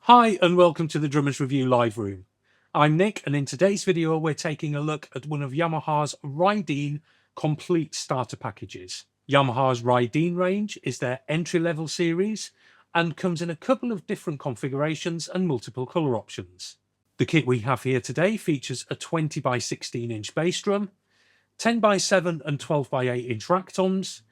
Hi and welcome to the Drummers Review Live Room. I'm Nick and in today's video we're taking a look at one of Yamaha's Rydeen complete starter packages. Yamaha's Rydeen range is their entry-level series and comes in a couple of different configurations and multiple colour options. The kit we have here today features a 20 by 16 inch bass drum, 10 by 7 and 12 by 8 inch rack toms,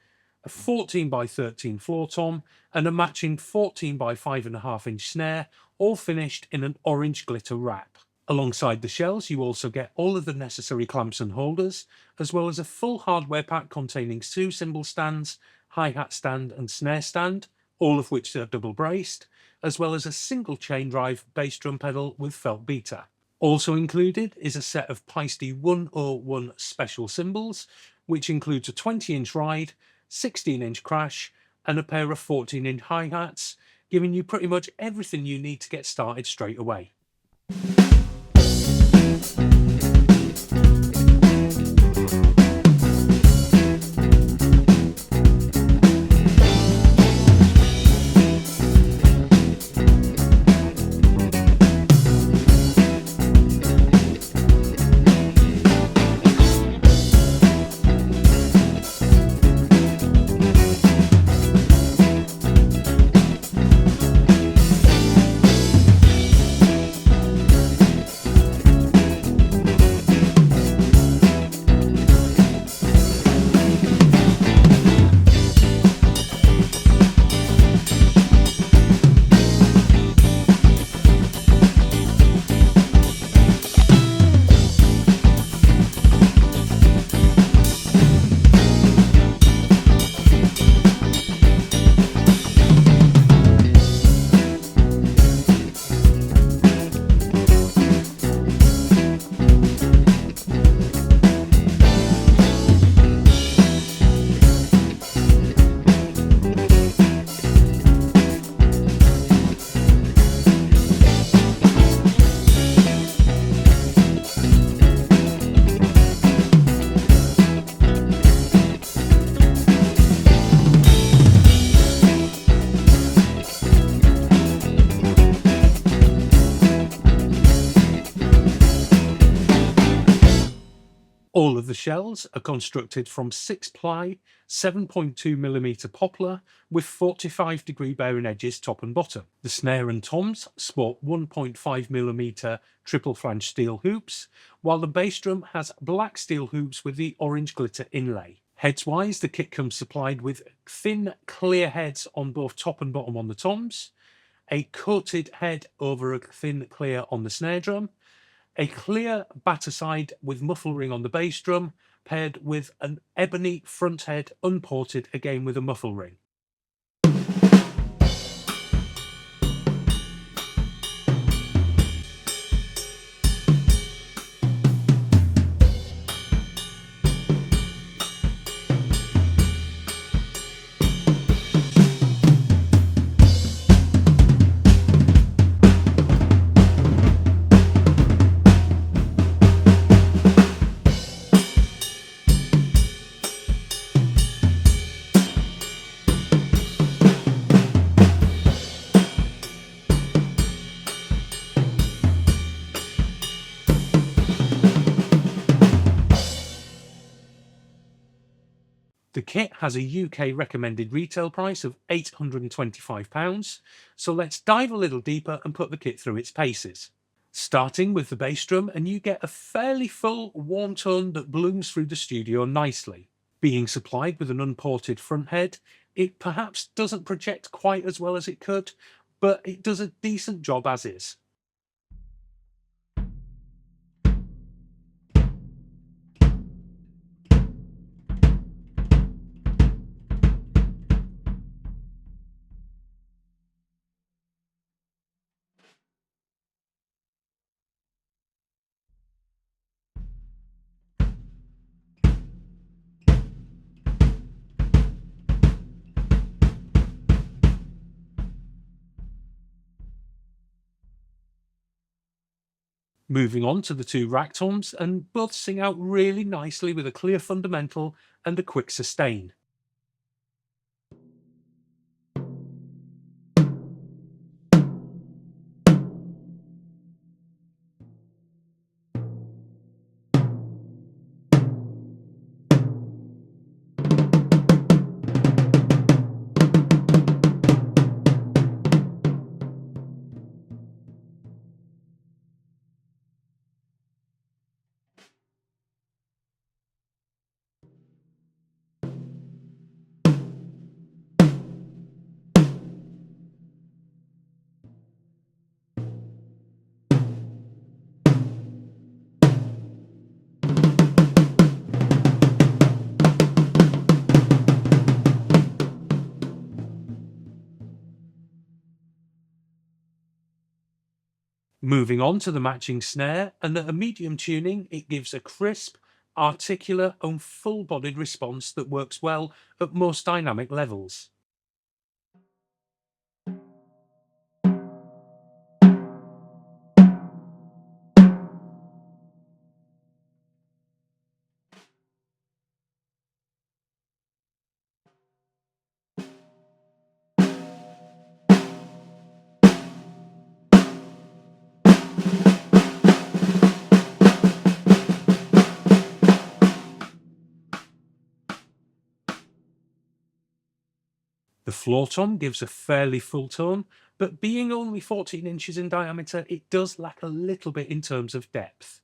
a 14 by 13 floor tom, and a matching 14 by 5.5 inch snare, all finished in an orange glitter wrap. Alongside the shells, you also get all of the necessary clamps and holders, as well as a full hardware pack containing 2 cymbal stands, hi-hat stand and snare stand, all of which are double braced, as well as a single chain drive bass drum pedal with felt beater. Also included is a set of Paiste 101 Special Cymbals, which includes a 20-inch ride, 16-inch crash, and a pair of 14-inch hi-hats, giving you pretty much everything you need to get started straight away. All of the shells are constructed from 6-ply 7.2mm poplar with 45-degree bearing edges top and bottom. The snare and toms sport 1.5mm triple flange steel hoops, while the bass drum has black steel hoops with the orange glitter inlay. Heads-wise, the kit comes supplied with thin, clear heads on both top and bottom on the toms, a coated head over a thin clear on the snare drum, a clear batter side with muffle ring on the bass drum, paired with an ebony front head unported, again with a muffle ring. The kit has a UK recommended retail price of £825, so let's dive a little deeper and put the kit through its paces. Starting with the bass drum, and you get a fairly full warm tone that blooms through the studio nicely. Being supplied with an unported front head, it perhaps doesn't project quite as well as it could, but it does a decent job as is. Moving on to the 2 rack toms, and both sing out really nicely with a clear fundamental and a quick sustain. Moving on to the matching snare, and at a medium tuning, it gives a crisp, articulate and full-bodied response that works well at most dynamic levels. The floor tom gives a fairly full tone, but being only 14 inches in diameter, it does lack a little bit in terms of depth.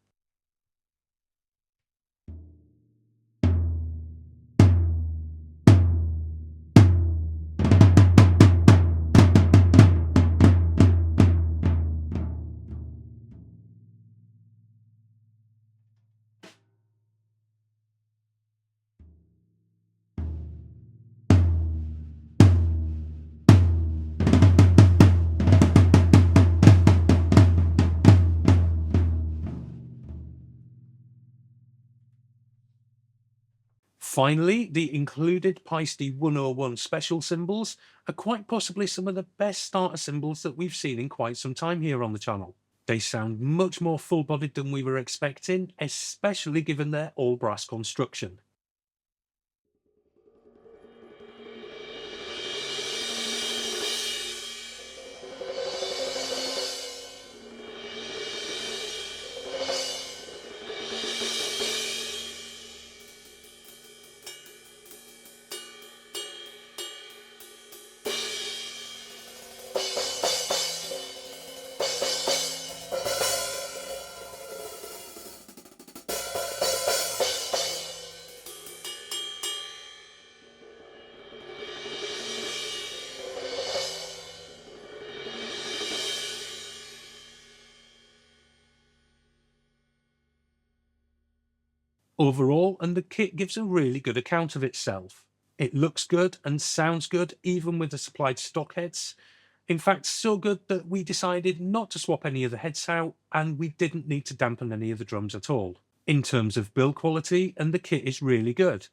Finally, the included Paiste 101 special cymbals are quite possibly some of the best starter cymbals that we've seen in quite some time here on the channel. They sound much more full-bodied than we were expecting, especially given their all-brass construction. Overall, and the kit gives a really good account of itself. It looks good and sounds good even with the supplied stock heads. In fact, so good that we decided not to swap any of the heads out, and we didn't need to dampen any of the drums at all. In terms of build quality, and the kit is really good.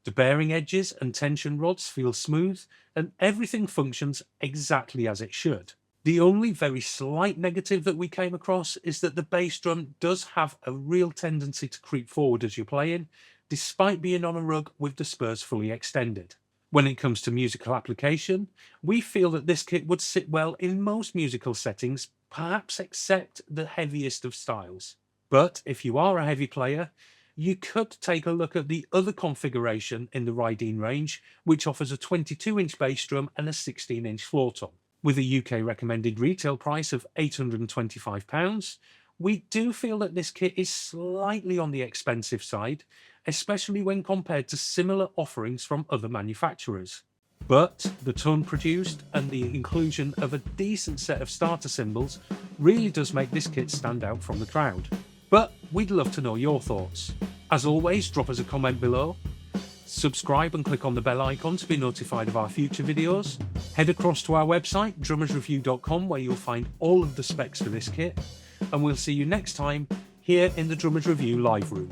The bearing edges and tension rods feel smooth, and everything functions exactly as it should. The only very slight negative that we came across is that the bass drum does have a real tendency to creep forward as you're playing, despite being on a rug with the spurs fully extended. When it comes to musical application, we feel that this kit would sit well in most musical settings, perhaps except the heaviest of styles. But if you are a heavy player, you could take a look at the other configuration in the Rydeen range, which offers a 22-inch bass drum and a 16-inch floor tom. With a UK recommended retail price of £825, we do feel that this kit is slightly on the expensive side, especially when compared to similar offerings from other manufacturers. But the tone produced and the inclusion of a decent set of starter cymbals really does make this kit stand out from the crowd. But we'd love to know your thoughts. As always, drop us a comment below. Subscribe and click on the bell icon to be notified of our future videos. Head across to our website, drummersreview.com, where you'll find all of the specs for this kit. And we'll see you next time here in the Drummers Review live room.